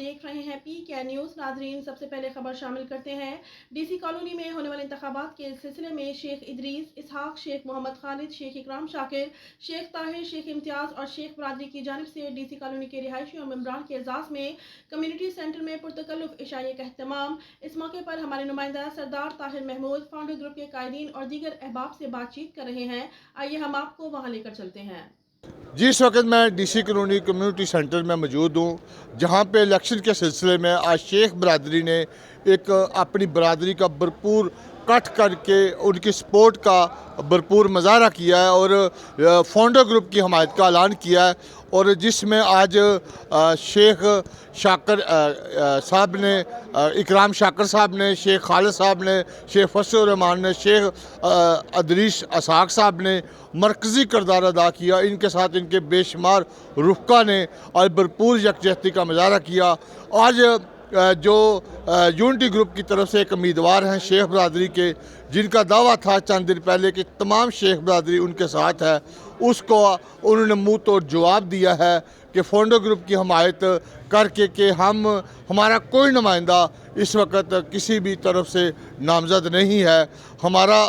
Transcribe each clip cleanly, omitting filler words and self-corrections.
देख रहे हैं PK न्यूज़। नाजरीन, सबसे पहले खबर शामिल करते हैं। DC कॉलोनी में होने वाले इंतखाबात के सिलसिले में शेख इदरीस, इसहाक, शेख मोहम्मद खालिद, शेख इकराम शाकिर, शेख ताहिर, शेख इम्तियाज़ और शेख बरादरी की जानिब से DC कॉलोनी के रिहायशी और मेंबरान के एजाज़ में कम्युनिटी सेंटर में पुरतकल्लुफ़ इशाए का अहतमाम। इस मौके पर हमारे नुमाइंदा सरदार ताहिर महमूद फाउंडर ग्रुप के कायदीन और दीगर अहबाब से बातचीत कर रहे हैं। आइए हम आपको वहाँ लेकर चलते हैं। जी, इस वक्त मैं DC कॉलोनी कम्युनिटी सेंटर में मौजूद हूँ, जहाँ पे इलेक्शन के सिलसिले में आज शेख बरादरी ने एक अपनी बरादरी का भरपूर कट करके उनकी सपोर्ट का भरपूर मुजाहरा किया है और फाउंडर ग्रुप की हमायत का ऐलान किया है। और जिसमें आज शेख शाकर साहब ने, इकराम शाकर साहब ने, शेख खालिद साहब ने, शेख फजल रहमान ने, शेख इदरीस असाक साहब ने मरकज़ी किरदार अदा किया। इनके साथ इनके बेशुमार रुफ़का ने आज भरपूर यकजहती का मुजाहरा किया। आज जो यूनिटी ग्रुप की तरफ से एक उम्मीदवार हैं शेख बरादरी के, जिनका दावा था चंद दिन पहले कि तमाम शेख बरादरी उनके साथ है, उसको उन्होंने मुंह तोड़ जवाब दिया है कि फाउंडर ग्रुप की हमायत करके कि हमारा कोई नुमाइंदा इस वक्त किसी भी तरफ से नामज़द नहीं है, हमारा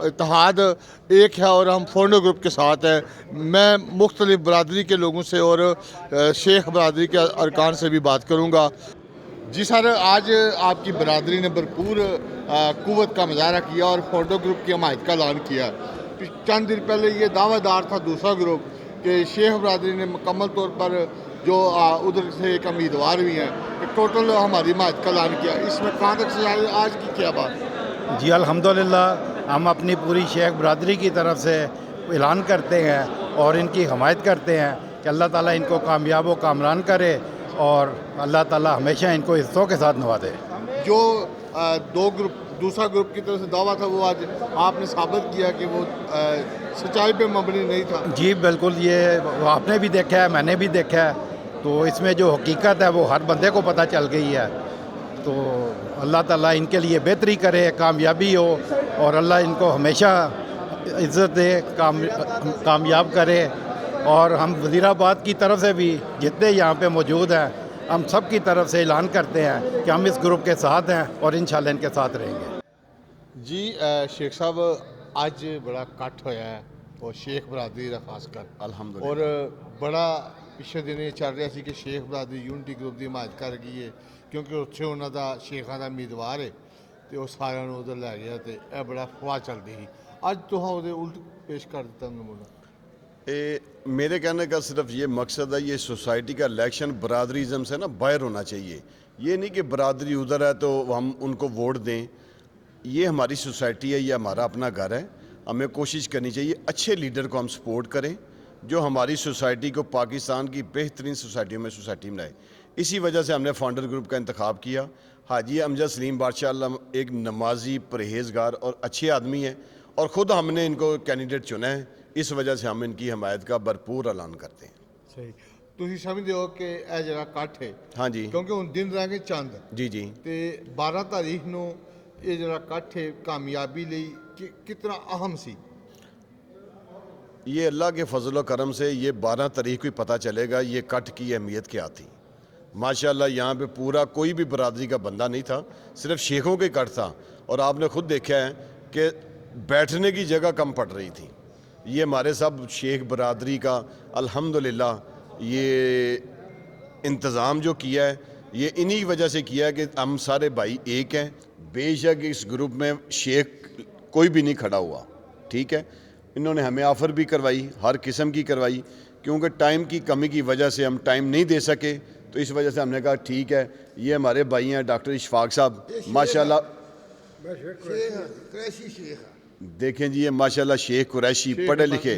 इत्तेहाद एक है और हम फाउंडर ग्रुप के साथ हैं। मैं मुख्तलिफ बरादरी के लोगों से और शेख बरादरी के अरकान से भी बात करूँगा। जी सर, आज आपकी बरादरी ने भरपूर कुव्वत का मुजाहरा किया और फाउंडर ग्रुप की हमायत का ऐलान किया। चंद दिन पहले ये दावेदार था दूसरा ग्रुप कि शेख बरादरी ने मुकम्मल तौर पर जो उधर से एक उम्मीदवार भी हैं कि टोटल हमारी हमायत का ऐलान किया। इसमें कहाँ तक से आज की क्या बात? जी अल्हम्दुलिल्लाह, हम अपनी पूरी शेख बरादरी की तरफ से ऐलान करते हैं और इनकी हमायत करते हैं कि अल्लाह ताला इनको कामयाब व कामरान करे और अल्लाह ताला हमेशा इनको इज़्ज़तों के साथ नवाजे। जो दूसरा ग्रुप की तरफ से दावा था, वो आज आपने साबित किया कि वो सच्चाई पे मबनी नहीं था। जी बिल्कुल, ये आपने भी देखा है, मैंने भी देखा है, तो इसमें जो हकीकत है वो हर बंदे को पता चल गई है। तो अल्लाह ताला इनके लिए बेहतरी करे, कामयाबी हो और अल्लाह इनको हमेशा इज़्ज़त दे, कामयाब करे। और हम वज़ीराबाद की तरफ से भी जितने यहाँ पे मौजूद हैं, हम सब की तरफ से ऐलान करते हैं कि हम इस ग्रुप के साथ हैं और इंशाल्लाह इनके साथ रहेंगे। जी शेख साहब, आज बड़ा कट होया है और शेख बरादरी का खास कर अल्हम्दुलिल्लाह, और बड़ा पिछले दिन ये चल रहा सी कि शेख बरादरी यूनिटी ग्रुप की हिमायत कर गई है क्योंकि उत्थे उन्हों का शेखा का उम्मीदवार है तो वो सारे उधर लै गया, तो यह बड़ा फवाह चलती थी। अज तुहां उहदे उल्ट पेश कर दिता नमूना। मेरे कहने का सिर्फ ये मकसद है, ये सोसाइटी का इलेक्शन बरादरीज़म से ना बाहर होना चाहिए। ये नहीं कि बरादरी उधर है तो हम उनको वोट दें। ये हमारी सोसाइटी है, ये हमारा अपना घर है। हमें कोशिश करनी चाहिए अच्छे लीडर को हम सपोर्ट करें जो हमारी सोसाइटी को पाकिस्तान की बेहतरीन सोसाइटियों में सोसाइटी बनाए। इसी वजह से हमने फाउंडर ग्रुप का इंतखाब किया। हाजी अमजद सलीम बादशाह एक नमाजी, परहेजगार और अच्छे आदमी हैं और ख़ुद हमने इनको कैंडिडेट चुना है। इस वजह से हम इनकी हमायत का भरपूर ऐलान करते हैं। सही, तुम समझते हो कि यह जरा कट है? हाँ जी, क्योंकि हुण दिन रह गए चंद। जी जी, तो 12 तारीख को ये जरा कट है कामयाबी लई कितना अहम सी? ये अल्लाह के फजल व करम से ये 12 तारीख को ही पता चलेगा ये कट की अहमियत क्या थी। माशाल्लाह यहाँ पे पूरा कोई भी बरादरी का बंदा नहीं था, सिर्फ शेखों के कट था। और आपने खुद देखा है कि बैठने की जगह कम पड़ रही थी। ये हमारे सब शेख बरादरी का अल्हम्दुलिल्लाह ये इंतज़ाम जो किया है, ये इन्हीं वजह से किया है कि हम सारे भाई एक हैं। बेशक इस ग्रुप में शेख कोई भी नहीं खड़ा हुआ, ठीक है। इन्होंने हमें ऑफ़र भी करवाई, हर किस्म की करवाई, क्योंकि टाइम की कमी की वजह से हम टाइम नहीं दे सके। तो इस वजह से हमने कहा ठीक है, ये हमारे भाई हैं डॉक्टर इशफाक साहब, माशाल्लाह देखें जी, ये माशाल्लाह शेख कुरैशी पढ़े लिखे,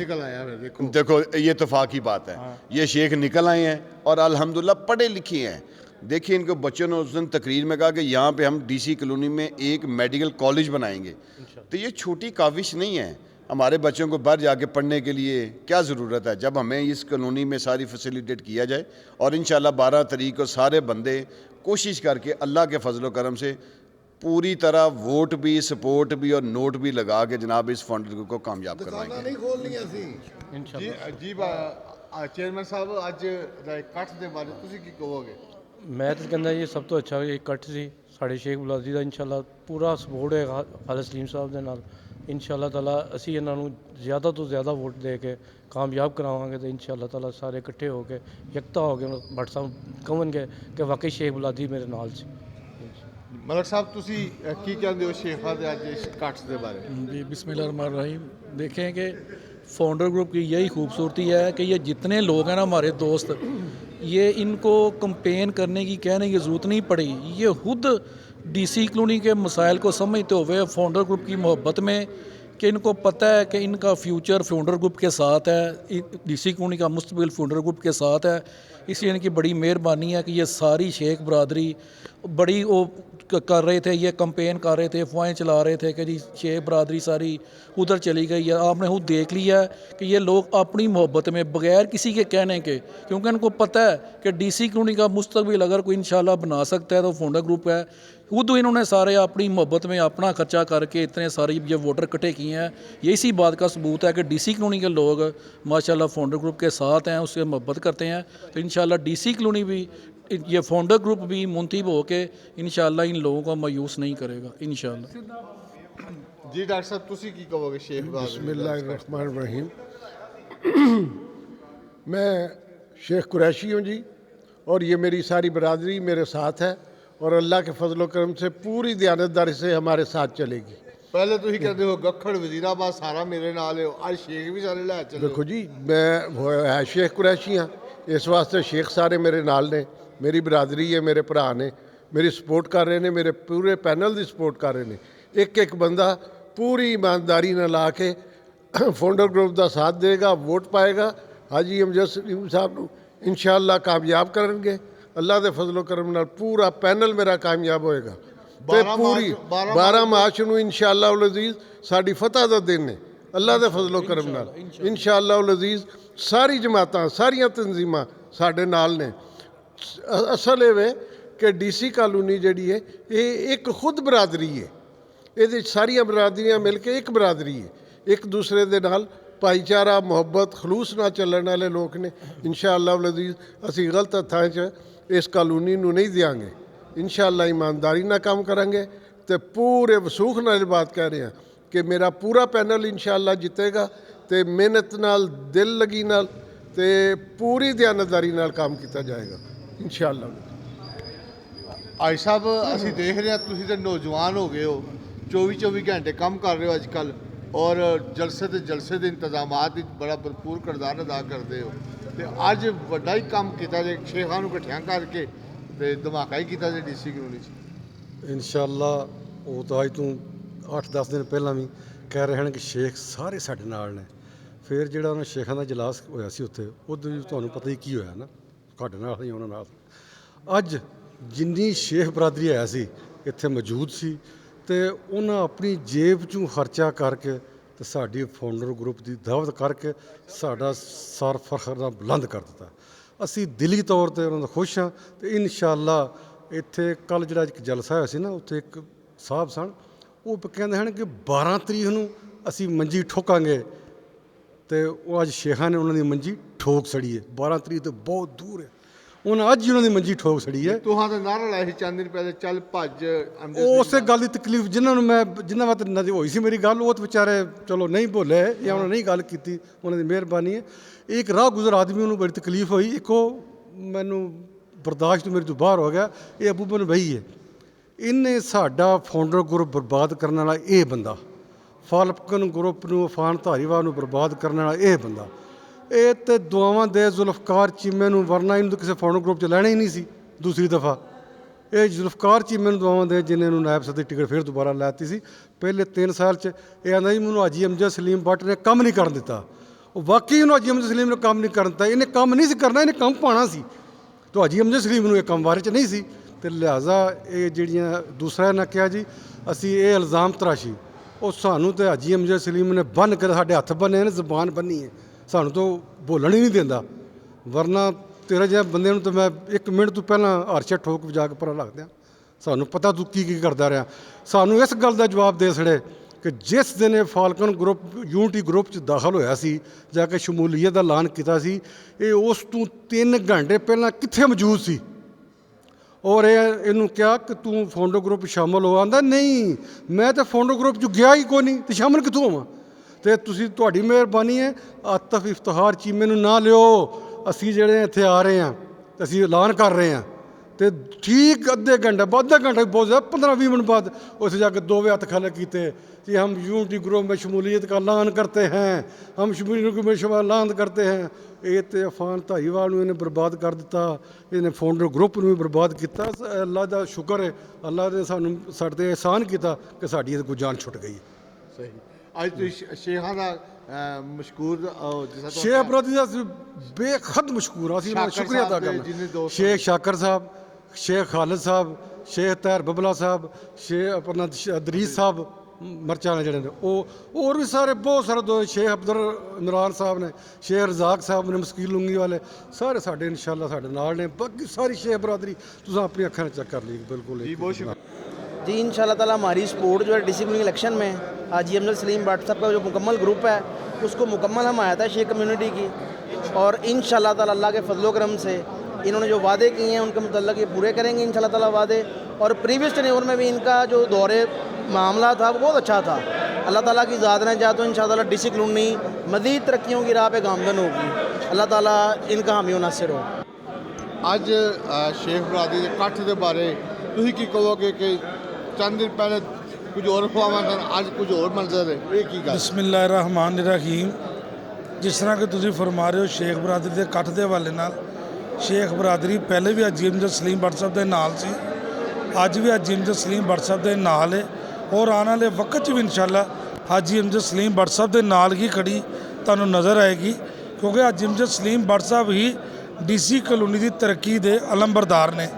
देखो ये इत्तेफाक की बात है। ये शेख निकल आए हैं और अल्हम्दुलिल्लाह पढ़े लिखे हैं। देखिए इनको बच्चों ने उस दिन तकरीर में कहा कि यहाँ पे हम DC कॉलोनी में एक मेडिकल कॉलेज बनाएंगे। तो ये छोटी काविश नहीं है, हमारे बच्चों को बाहर जाके पढ़ने के लिए क्या ज़रूरत है, जब हमें इस कॉलोनी में सारी फैसिलिटेट किया जाए। और इंशाल्लाह 12 तारीख को सारे बंदे कोशिश करके अल्लाह के फजल करम से पूरी तरह वोट भी, सपोर्ट भी और नोट भी लगा के जनाब इस फाउंडर को कामयाब करवाएंगे। जी चेयरमैन साहब, अज कट के बारे तुसीं की कहोगे? ਮੈਂ ਤਾਂ ਕਹਿੰਦਾ ਇਹ ਸਭ ਤੋਂ ਅੱਛਾ ਇਹ ਇਕੱਠ ਸੀ ਸਾਡੇ ਸ਼ੇਖ ਬਲਾਦੀ ਦਾ। ਇਨਸ਼ਾਅੱਲਾ ਪੂਰਾ ਸਪੋਰਟ ਹੈ ਖਾਲਿਦ ਸਲੀਮ ਸਾਹਿਬ ਦੇ ਨਾਲ। ਇਨਸ਼ਾਅੱਲਾ ਤਾਲਾ ਅਸੀਂ ਇਹਨਾਂ ਨੂੰ ਜ਼ਿਆਦਾ ਤੋਂ ਜ਼ਿਆਦਾ ਵੋਟ ਦੇ ਕੇ ਕਾਮਯਾਬ ਕਰਾਵਾਂਗੇ ਤੇ ਇਨਸ਼ਾਅੱਲਾ ਤਾਲਾ ਸਾਰੇ ਇਕੱਠੇ ਹੋ ਕੇ ਯਕਤਾ ਹੋ ਕੇ ਭੱਟ ਸਾਹਿਬ ਕਹਣਗੇ ਕਿ ਵਾਕਈ ਸ਼ੇਖ ਬਲਾਦੀ ਮੇਰੇ ਨਾਲ ਸੀ। ਮਲਕ ਸਾਹਿਬ ਤੁਸੀਂ ਕੀ ਕਹਿੰਦੇ ਹੋ ਸ਼ੇਖਾਂ ਦੇ ਅੱਜ ਇਸ ਇਕੱਠ ਦੇ ਬਾਰੇ? जी बिस्मिल्लाहिर्रहमानिर्रहीम। देखें कि फाउंडर ग्रुप की यही खूबसूरती है कि ये जितने लोग हैं ना हमारे दोस्त, ये इनको कंपेन करने की कहने की ज़रूरत नहीं पड़ी। ये खुद डीसी कॉलोनी के मसाइल को समझते हुए फाउंडर ग्रुप की मोहब्बत में कि इनको पता है कि इनका फ्यूचर फाउंडर ग्रुप के साथ है, डीसी कॉलोनी का मुस्तबिल फाउंडर ग्रुप के साथ है, इसलिए इनकी बड़ी मेहरबानी है कि ये सारी शेख बरदरी बड़ी वो कर रहे थे, ये कंपेन कर रहे थे, अफवाहें चला रहे थे कि जी शेख बरदरी सारी उधर चली गई है। आपने खुद देख लिया है कि ये लोग अपनी मोहब्बत में बग़ैर किसी के कहने के, क्योंकि इनको पता है कि डीसी कॉलोनी का मुस्तकबिल अगर कोई इंशाल्लाह बना सकता है तो फाउंडर ग्रुप है। खुद इन्होंने सारे अपनी मोहब्बत में अपना खर्चा करके इतने सारे ये वोटर इकट्ठे किए हैं। ये इसी बात का सबूत है कि डीसी कॉलोनी के लोग माशाल्लाह फाउंडर ग्रुप के साथ हैं, उससे मोहब्बत करते हैं। तो इंशाल्लाह डीसी कॉलोनी भी ये फाउंडर ग्रुप भी मुंतब हो के इंशाल्लाह इन लोगों को मायूस नहीं करेगा इंशाल्लाह। ਜੀ ਡਾਕਟਰ ਸਾਹਿਬ ਤੁਸੀਂ ਕੀ ਕਹੋਗੇ ਸ਼ੇਖ ਬਰਾਦਰੀ? बिस्मिल्लाहिर्रहमानिर्रहीम। मैं शेख कुरैशी हूँ जी, और ये मेरी सारी बरादरी मेरे साथ है और अल्लाह के फजल करम से पूरी दयानतदारी से हमारे साथ चलेगी। ਪਹਿਲੇ ਤੁਸੀਂ ਕਹਿੰਦੇ ਹੋ ਗੱਖੜ ਵਜ਼ੀਰਾਬਾਦ ਸਾਰਾ ਮੇਰੇ ਨਾਲ ਹੋ, ਅੱਜ ਸ਼ੇਖ ਵੀ ਸਾਰੇ ਲੈ ਚੱਲੇ। देखो जी, मैं है शेख कुरैशी हाँ, इस वास्ते शेख सारे मेरे नाल ने, मेरी बरादरी है, मेरे भरा ने मेरी सपोर्ट कर रहे हैं, मेरे पूरे पैनल की सपोर्ट कर रहे हैं। एक एक बंदा पूरी ईमानदारी ਨਾਲ ਲਾ ਕੇ फाउंडर ग्रुप का साथ देगा, वोट पाएगा। हाजी अमजद सलीम साहब ਨੂੰ इंशाअल्लाह कामयाब करेंगे। अल्लाह के फजलो करम नाल पूरा पैनल मेरा कामयाब होएगा। ਤੇ ਪੂਰੀ 12 ਮਾਰਚ ਨੂੰ ਇਨਸ਼ਾਅੱਲਾ ਉਲ ਅਜ਼ੀਜ਼ ਸਾਡੀ ਫਤਹ ਦਾ ਦਿਨ ਹੈ। ਅੱਲਾ ਦੇ ਫਜ਼ਲੋ ਕਰਮ ਨਾਲ ਇਨਸ਼ਾਅੱਲਾ ਉਲ ਅਜ਼ੀਜ਼ ਸਾਰੀ ਜਮਾਤਾਂ ਸਾਰੀਆਂ ਤਨਜ਼ੀਮਾਂ ਸਾਡੇ ਨਾਲ ਨੇ। ਅਸਲ ਇਹ ਵੇ ਕਿ ਡੀਸੀ ਕਾਲੋਨੀ ਜਿਹੜੀ ਹੈ ਇਹ ਇੱਕ ਖੁਦ ਬਰਾਦਰੀ ਹੈ। ਇਹਦੇ ਸਾਰੀਆਂ ਬਰਾਦਰੀਆਂ ਮਿਲ ਕੇ ਇੱਕ ਬਰਾਦਰੀ ਹੈ। ਇੱਕ ਦੂਸਰੇ ਦੇ ਨਾਲ ਭਾਈਚਾਰਾ ਮੁਹੱਬਤ ਖਲੂਸ ਨਾਲ ਚੱਲਣ ਵਾਲੇ ਲੋਕ ਨੇ। ਇਨਸ਼ਾਅੱਲਾ ਉਲ ਅਜ਼ੀਜ਼ ਅਸੀਂ ਗਲਤ ਹੱਥਾਂ 'ਚ ਇਸ ਕਾਲੋਨੀ ਨੂੰ ਨਹੀਂ ਦਿਆਂਗੇ। इंशाअल्लाह ईमानदारी ना काम करेंगे तो पूरे वसूख नाल बात कह रहे हैं कि मेरा पूरा पैनल इंशाअल्लाह जितेगा। तो मेहनत नाल दिल लगी नाल ते पूरी दयानतदारी नाल काम किया जाएगा इंशाअल्लाह। ਆਈ ਸਾਹਿਬ ਅਸੀਂ ਦੇਖ ਰਹੇ ਹਾਂ ਤੁਸੀਂ ਤੇ ਨੌਜਵਾਨ ਹੋ ਗਏ ਹੋ, 24 ਘੰਟੇ ਕੰਮ ਕਰ ਰਹੇ ਹੋ ਅੱਜ ਕੱਲ, ਔਰ ਜਲਸੇ ਦੇ ਇੰਤਜ਼ਾਮਾਤ ਵਿੱਚ ਬੜਾ ਭਰਪੂਰ ਕਿਰਦਾਰ ਅਦਾ ਕਰਦੇ ਹੋ। ਤੇ ਅੱਜ ਵੱਡਾ ਹੀ ਕੰਮ ਕੀਤਾ ਜੇ ਸ਼ੇਖਾਂ ਨੂੰ ਇਕੱਠਿਆਂ ਕਰਕੇ ਤੇ ਧਮਾਕਾ ਹੀ ਕੀਤਾ ਜੇ ਡੀਸੀ ਕਲੋਨੀ 'ਚ। ਇਨਸ਼ਾਅੱਲਾ ਉਹ ਤਾਂ ਅੱਜ ਤੋਂ 8-10 ਦਿਨ ਪਹਿਲਾਂ ਵੀ ਕਹਿ ਰਹੇ ਹਨ ਕਿ ਸ਼ੇਖ ਸਾਰੇ ਸਾਡੇ ਨਾਲ ਨੇ। ਫਿਰ ਜਿਹੜਾ ਉਹਨਾਂ ਸ਼ੇਖਾਂ ਦਾ ਇਜਲਾਸ ਹੋਇਆ ਸੀ ਉੱਥੇ, ਉਦੋਂ ਵੀ ਤੁਹਾਨੂੰ ਪਤਾ ਹੀ ਕੀ ਹੋਇਆ ਨਾ, ਸਾਡੇ ਨਾਲ ਹੀ ਉਹਨਾਂ ਨਾਲ। ਅੱਜ ਜਿੰਨੀ ਸ਼ੇਖ ਬਰਾਦਰੀ ਆਇਆ ਸੀ ਇੱਥੇ ਮੌਜੂਦ ਸੀ ਤੇ ਉਹਨਾਂ ਆਪਣੀ ਜੇਬ 'ਚੋਂ ਖਰਚਾ ਕਰਕੇ ਤੇ ਸਾਡੀ ਫਾਊਂਡਰ ਗਰੁੱਪ ਦੀ ਦਾਵਤ ਕਰਕੇ ਸਾਡਾ ਸਰ ਫਖਰ ਨਾਲ ਬੁਲੰਦ ਕਰ ਦਿੱਤਾ। ਅਸੀਂ ਦਿਲੀ ਤੌਰ 'ਤੇ ਉਹਨਾਂ ਦਾ ਖੁਸ਼ ਹਾਂ। ਅਤੇ ਇਨਸ਼ਾਅੱਲਾ ਇੱਥੇ ਕੱਲ੍ਹ ਜਿਹੜਾ ਇੱਕ ਜਲਸਾ ਹੋਇਆ ਸੀ ਨਾ, ਉੱਥੇ ਇੱਕ ਸਾਹਿਬ ਸਨ, ਉਹ ਕਹਿੰਦੇ ਹਨ ਕਿ 12 ਤਰੀਕ ਨੂੰ ਅਸੀਂ ਮੰਜੀ ਠੋਕਾਂਗੇ। ਅਤੇ ਉਹ ਅੱਜ ਸ਼ੇਖਾਂ ਨੇ ਉਹਨਾਂ ਦੀ ਮੰਜੀ ਠੋਕ ਛੜੀ ਹੈ। 12 ਤਰੀਕ ਤੋਂ ਬਹੁਤ ਦੂਰ ਹੈ, ਉਹਨਾਂ ਅੱਜ ਹੀ ਉਹਨਾਂ ਦੀ ਮੰਜੀ ਠੋਕ ਛੜੀ ਹੈ। ਤੁਹਾਂ ਦੇ ਨਾਰਾ ਲਾਇਆ ਸੀ ਚੰਦ ਦਿਨ ਪਹਿਲੇ, ਚੱਲ ਭੱਜ। ਉਸੇ ਗੱਲ ਦੀ ਤਕਲੀਫ ਜਿਨ੍ਹਾਂ ਵਾਸਤੇ ਨਜ਼ਰ ਹੋਈ ਸੀ ਮੇਰੀ ਗੱਲ, ਉਹ ਤਾਂ ਵਿਚਾਰੇ ਚਲੋ ਨਹੀਂ ਭੁੱਲੇ ਜਾਂ ਉਹਨਾਂ ਨਹੀਂ ਗੱਲ ਕੀਤੀ, ਉਹਨਾਂ ਦੀ ਮਿਹਰਬਾਨੀ ਹੈ। ਇੱਕ ਰਾਹ ਗੁਜ਼ਰ ਆਦਮੀ ਨੂੰ ਬੜੀ ਤਕਲੀਫ ਹੋਈ, ਇੱਕੋ ਮੈਨੂੰ ਬਰਦਾਸ਼ਤ ਮੇਰੀ ਤੋਂ ਬਾਹਰ ਹੋ ਗਿਆ। ਇਹ ਅਬੂ ਬਨ ਬਈ ਹੈ, ਇਹਨੇ ਸਾਡਾ ਫਾਊਂਡਰ ਗਰੁੱਪ ਬਰਬਾਦ ਕਰਨ ਵਾਲਾ ਇਹ ਬੰਦਾ, ਫਾਲਕਨ ਗਰੁੱਪ ਨੂੰ, ਅਫਾਨ ਧਾਰੀਵਾਲ ਨੂੰ ਬਰਬਾਦ ਕਰਨ ਵਾਲਾ ਇਹ ਬੰਦਾ, ਇਹ ਤੇ ਦੁਆਵਾਂ ਦੇ ਜ਼ੁਲਫਕਾਰ ਚੀਮੇ ਨੂੰ, ਵਰਨਾ ਇਹਨੂੰ ਕਿਸੇ ਫਾਊਂਡਰ ਗਰੁੱਪ 'ਚ ਲੈਣਾ ਹੀ ਨਹੀਂ ਸੀ। ਦੂਸਰੀ ਦਫਾ ਇਹ ਜ਼ੁਲਫਕਾਰ ਚੀਮੇ ਨੂੰ ਦੁਆਵਾਂ ਦੇ, ਜਿਹਨੇ ਨੂੰ ਨਾਇਬ ਸਦਰ ਟਿਕਟ ਫਿਰ ਦੁਬਾਰਾ ਲੈਤੀ ਸੀ। ਪਹਿਲੇ 3 ਸਾਲ 'ਚ ਇਹ ਆਂਦਾ ਜੀ ਮੈਨੂੰ ਹਾਜੀ ਅਮਜਦ ਸਲੀਮ ਬੱਟ ਨੇ ਕੰਮ ਨਹੀਂ ਕਰਨ ਦਿੱਤਾ। ਉਹ ਵਾਕਈ ਉਹਨੂੰ ਹਾਜੀ ਅਮਜਦ ਸਲੀਮ ਨੇ ਕੰਮ ਨਹੀਂ ਕਰਨ ਦਿੱਤਾ। ਇਹਨੇ ਕੰਮ ਨਹੀਂ ਸੀ ਕਰਨਾ, ਇਹਨੇ ਕੰਮ ਪਾਉਣਾ ਸੀ। ਤਾਂ ਹਾਜੀ ਅਮਜਦ ਸਲੀਮ ਨੂੰ ਇਹ ਕੰਮ ਬਾਰੇ 'ਚ ਨਹੀਂ ਸੀ। ਅਤੇ ਲਿਹਾਜ਼ਾ ਇਹ ਜਿਹੜੀਆਂ ਦੂਸਰਾ ਇਹਨਾਂ ਕਿਹਾ ਜੀ ਅਸੀਂ ਇਹ ਇਲਜ਼ਾਮ ਤਰਾਸ਼ੀ, ਉਹ ਸਾਨੂੰ ਤਾਂ ਹਾਜੀ ਅਮਜਦ ਸਲੀਮ ਨੇ ਬੰਨ੍ਹ ਕੇ ਸਾਡੇ ਹੱਥ ਬੰਨੇ ਨੇ, ਜ਼ਬਾਨ ਬੰਨੀ ਹੈ, ਸਾਨੂੰ ਤਾਂ ਬੋਲਣ ਹੀ ਨਹੀਂ ਦਿੰਦਾ। ਵਰਨਾ ਤੇਰਾ ਜਿਹਾ ਬੰਦੇ ਨੂੰ ਤਾਂ ਮੈਂ 1 ਮਿੰਟ ਤੋਂ ਪਹਿਲਾਂ ਹਰਸ਼ਾ ਠੋਕ ਵਜਾ ਕੇ ਪਰਾਂ ਰੱਖ ਦਿਆਂ। ਸਾਨੂੰ ਪਤਾ ਤੂੰ ਕੀ ਕਰਦਾ ਰਿਹਾ। ਸਾਨੂੰ ਇਸ ਗੱਲ ਦਾ ਜਵਾਬ ਦੇ ਛੜੇ ਕਿ ਜਿਸ ਦਿਨ ਇਹ ਫਾਲਕਨ ਗਰੁੱਪ ਯੂਨਿਟੀ ਗਰੁੱਪ 'ਚ ਦਾਖਲ ਹੋਇਆ ਸੀ, ਜਾ ਕੇ ਸ਼ਮੂਲੀਅਤ ਦਾ ਐਲਾਨ ਕੀਤਾ ਸੀ, ਇਹ ਉਸ ਤੋਂ 3 ਘੰਟੇ ਪਹਿਲਾਂ ਕਿੱਥੇ ਮੌਜੂਦ ਸੀ? ਔਰ ਇਹਨੂੰ ਕਿਹਾ ਕਿ ਤੂੰ ਫਾਊਂਡਰ ਗਰੁੱਪ ਸ਼ਾਮਲ ਹੋ, ਆਂਦਾ ਨਹੀਂ ਮੈਂ ਤਾਂ ਫਾਊਂਡਰ ਗਰੁੱਪ 'ਚ ਗਿਆ ਹੀ ਕੋਈ ਨਹੀਂ ਤੇ ਸ਼ਾਮਲ ਕਿੱਥੋਂ ਹੋਵਾਂ। ਤੇ ਤੁਸੀਂ, ਤੁਹਾਡੀ ਮਿਹਰਬਾਨੀ ਹੈ, ਆਤਫ ਇਫਤਿਖਾਰ ਚੀਮੇ ਨੂੰ ਨਾ ਲਿਓ। ਅਸੀਂ ਜਿਹੜੇ ਇੱਥੇ ਆ ਰਹੇ ਹਾਂ, ਅਸੀਂ ਐਲਾਨ ਕਰ ਰਹੇ ਹਾਂ, ਤੇ ਠੀਕ ਅੱਧੇ ਘੰਟੇ ਬਾਅਦ, ਅੱਧਾ घंटा बहुत ज़्यादा 15-20 मिनट बाद उसे जाकर 2 हाथ खड़े कीते कि हम यूनिटी ग्रुप में शमूलियत का ऐलान करते हैं, हम शमूलियत ग्रुप में ऐलान करते हैं। ये तो अफान धाईवाल ਨੂੰ ਇਹਨੇ ਬਰਬਾਦ ਕਰ ਦਿੱਤਾ, ਇਹਨੇ ਫਾਊਂਡਰ ਗਰੁੱਪ ਨੂੰ ਵੀ ਬਰਬਾਦ ਕੀਤਾ। ਅੱਲਾ ਦਾ ਸ਼ੁਕਰ ਹੈ, ਅੱਲਾ ਨੇ ਸਾਨੂੰ ਸਾਡੇ 'ਤੇ ਅਹਿਸਾਨ ਕੀਤਾ ਕਿ ਸਾਡੀ ਇਹਦੇ ਕੋਲ ਜਾਨ ਛੁੱਟ ਗਈ। ਸਹੀ। ਅੱਜ ਤੁਸੀਂ ਸ਼ੇਖਾਂ ਦਾ ਮਸ਼ਕੂਰ ਸ਼ੇਖ ਬਰਾਦਰੀ ਦਾ ਬੇਖਦ ਮਸ਼ਕੂਰ ਹਾਂ, ਅਸੀਂ ਉਹਨਾਂ ਦਾ ਸ਼ੁਕਰੀਆ ਅਦਾ ਕਰਨਾ। ਸ਼ੇਖ ਸ਼ਾਕਰ ਸਾਹਿਬ, ਸ਼ੇਖ ਖਾਲਿਦ ਸਾਹਿਬ, ਸ਼ੇਖ ਤਾਹਿਰ ਬਬਲਾ ਸਾਹਿਬ, ਸ਼ੇਖ ਆਪਣਾ ਅਦਰੀਸ ਸਾਹਿਬ ਮਰਚਾਂ ਨੇ ਜਿਹੜੇ ਨੇ, ਉਹ ਹੋਰ ਵੀ ਸਾਰੇ ਬਹੁਤ ਸਾਰੇ ਦੋਸਤ, ਸ਼ੇਖ ਅਬਦੁਲ ਇਮਰਾਨ ਸਾਹਿਬ ਨੇ, ਸ਼ੇਖ ਰਜ਼ਾਕ ਸਾਹਿਬ ਨੇ, ਮਸਕੀਨ ਲੁੰਗੀ ਵਾਲੇ, ਸਾਰੇ ਸਾਡੇ ਇਨਸ਼ਾਅੱਲਾ ਸਾਡੇ ਨਾਲ ਨੇ। ਬਾਕੀ ਸਾਰੀ ਸ਼ੇਖ ਬਰਾਦਰੀ ਤੁਸੀਂ ਆਪਣੀ ਅੱਖਾਂ ਨਾਲ ਚੈੱਕ ਕਰ ਲਈ। बिल्कुल जी, बहुत शुक्रिया जी। इंशाल्लाह ताला हमारी सपोर्ट जो है डिसिप्लिन इलेक्शन में हाजी अमजद सलीम भट्ट साहब का जो मुकम्मल ग्रुप है उसको मुकम्मल हमायत है शेख कम्युनिटी की, और इंशाल्लाह ताला अल्लाह के फजलो करम से इन्होंने जो वादे किए हैं उनके मुतल्लिक़ ये पूरे करेंगे इंशाल्लाह ताला वादे। और प्रीवियस टेन्योर में भी इनका जो दौरे मामला था वो बहुत अच्छा था। अल्लाह ताला की ज़ात ने चाहे तो इंशाल्लाह ताला डिस्ट्रिक्ट कॉलोनी मज़ीद तरक्कियों की राह पे गामज़न होगी। अल्लाह ताला इनका हामी व नासिर हो। ਅੱਜ ਸ਼ੇਖ ਬਰਾਦਰੀ ਦੇ ਇਕੱਠ ਦੇ ਬਾਰੇ ਤੁਸੀਂ ਕੀ ਕਹੋਗੇ ਕਿ ਚੰਦ ਦਿਨ ਪਹਿਲੇ ਕੁਝ ਹੋਰ ਖਵਾਵਾਂ ਸਨ, ਅੱਜ ਕੁਝ ਹੋਰ ਮੰਜ਼ਰ ਹੈ, ਇਹ ਕੀ ਗੱਲ? ਬਿਸਮਿਲ੍ਲਾਹਿਰਰਹਿਮਾਨਿਰਰਹੀਮ। ਜਿਸ ਤਰ੍ਹਾਂ ਕਿ ਤੁਸੀਂ ਫਰਮਾ ਰਹੇ ਹੋ ਸ਼ੇਖ ਬਰਾਦਰੀ ਦੇ ਇਕੱਠ ਦੇ ਹਵਾਲੇ ਨਾਲ, ਸ਼ੇਖ ਬਰਾਦਰੀ ਪਹਿਲੇ ਵੀ ਹਾਜੀ ਅਮਜਦ ਸਲੀਮ ਭੱਟ ਸਾਹਿਬ ਦੇ ਨਾਲ ਸੀ, ਅੱਜ ਵੀ ਹਾਜੀ ਅਮਜਦ ਸਲੀਮ ਭੱਟ ਸਾਹਿਬ ਦੇ ਨਾਲ ਹੈ, ਔਰ ਆਉਣ ਵਾਲੇ ਵਕਤ 'ਚ ਵੀ ਇਨਸ਼ਾਅੱਲਾ ਹਾਜੀ ਅਮਜਦ ਸਲੀਮ ਭੱਟ ਸਾਹਿਬ ਦੇ ਨਾਲ ਹੀ ਖੜੀ ਤੁਹਾਨੂੰ ਨਜ਼ਰ ਆਏਗੀ, ਕਿਉਂਕਿ ਹਾਜੀ ਅਮਜਦ ਸਲੀਮ ਭੱਟ ਸਾਹਿਬ ਹੀ DC ਕਲੋਨੀ ਦੀ ਤਰੱਕੀ ਦੇ ਅਲਮਬਰਦਾਰ ਨੇ।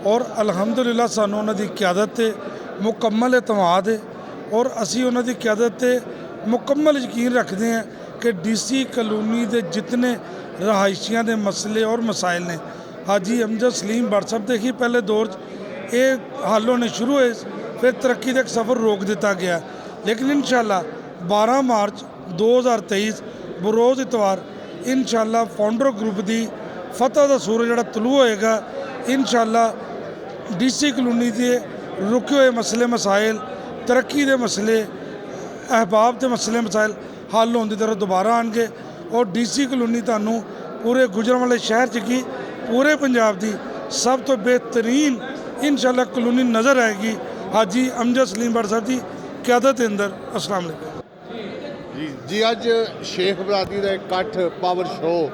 ਔਰ ਅਲਹਮਦੁਲਿਲਾ ਸਾਨੂੰ ਉਹਨਾਂ ਦੀ ਕਿਆਦਤ 'ਤੇ ਮੁਕੰਮਲ ਇਤਮਾਦ ਹੈ, ਔਰ ਅਸੀਂ ਉਹਨਾਂ ਦੀ ਕਿਆਦਤ 'ਤੇ ਮੁਕੰਮਲ ਯਕੀਨ ਰੱਖਦੇ ਹਾਂ ਕਿ DC ਕਲੋਨੀ ਦੇ ਜਿਤਨੇ ਰਹਾਇਸ਼ੀਆਂ ਦੇ ਮਸਲੇ ਔਰ ਮਸਾਇਲ ਨੇ, ਹਾਜੀ ਅਮਜਦ ਸਲੀਮ ਭੱਟ ਸਾਹਿਬ ਦੇ ਹੀ ਪਹਿਲੇ ਦੌਰ 'ਚ ਇਹ ਹੱਲ ਹੋਣੇ ਸ਼ੁਰੂ ਹੋਏ, ਫਿਰ ਤਰੱਕੀ ਦਾ ਇੱਕ ਸਫ਼ਰ ਰੋਕ ਦਿੱਤਾ ਗਿਆ। ਲੇਕਿਨ ਇਨਸ਼ਾਅੱਲਾ 12 ਮਾਰਚ 2023 ਬਰੋਜ਼ ਇਤਵਾਰ ਇਨਸ਼ਾਅੱਲਾ ਫਾਊਂਡਰ ਗਰੁੱਪ ਦੀ ਫਤਹ ਦਾ ਸੂਰਜ ਜਿਹੜਾ ਤਲੂ ਹੋਏਗਾ। ਇਨਸ਼ਾਅੱਲਾ DC ਕਲੋਨੀ ਦੇ ਰੁਕੇ ਹੋਏ ਮਸਲੇ ਮਸਾਇਲ, ਤਰੱਕੀ ਦੇ ਮਸਲੇ, ਅਹਿਬਾਬ ਦੇ ਮਸਲੇ ਮਸਾਇਲ ਹੱਲ ਹੋਣ ਦੀ ਤਰ੍ਹਾਂ ਦੁਬਾਰਾ ਆਉਣਗੇ, ਔਰ DC ਕਲੋਨੀ ਤੁਹਾਨੂੰ ਪੂਰੇ ਗੁਜਰਾਂਵਾਲੇ ਸ਼ਹਿਰ 'ਚ ਕੀ ਪੂਰੇ ਪੰਜਾਬ ਦੀ ਸਭ ਤੋਂ ਬਿਹਤਰੀਨ ਇਨਸ਼ਾਅੱਲਾ ਕਲੋਨੀ ਨਜ਼ਰ ਆਏਗੀ ਹਾਜੀ ਅਮਜਦ ਸਲੀਮ ਭੱਟ ਸਾਹਿਬ ਦੀ ਕਿਆਦਤ ਦੇ ਅੰਦਰ। अस्सलाम वालेकुम जी। ਅੱਜ ਸ਼ੇਖ ਬਰਾਦਰੀ ਦਾ ਇਕੱਠ, ਪਾਵਰ ਸ਼ੋ